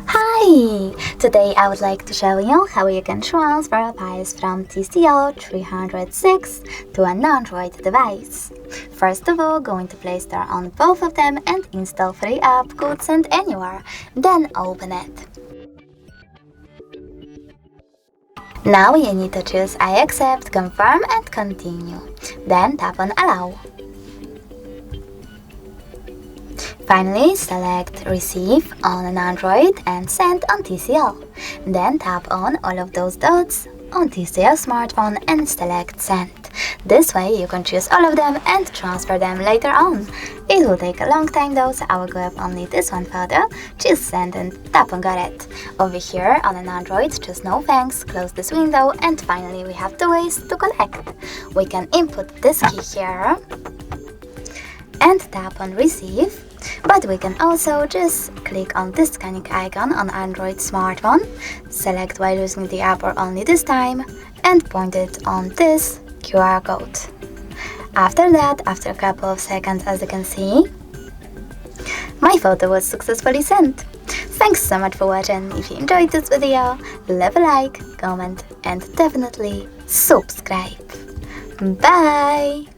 Hi! Today I would like to show you how you can transfer files from TCL 306 to an Android device. First of all, go into Play Store on both of them and install free app called Send Anywhere. Then open it. Now you need to choose I accept, confirm and continue. Then tap on Allow. Finally, select Receive on an Android and Send on TCL. Then tap on all of those dots on TCL smartphone and select Send. This way you can choose all of them and transfer them later on. It will take a long time though, so I will grab only this one photo, choose Send and tap on Got It. Over here on an Android, choose No Thanks, close this window, and finally we have two ways to collect. We can input this key here and tap on Receive. But we can also just click on this scanning icon on Android smartphone, select while using the app or only this time, and point it on this QR code. After that, after a couple of seconds, as you can see, my photo was successfully sent. Thanks so much for watching. If you enjoyed this video, leave a like, comment, and definitely subscribe. Bye!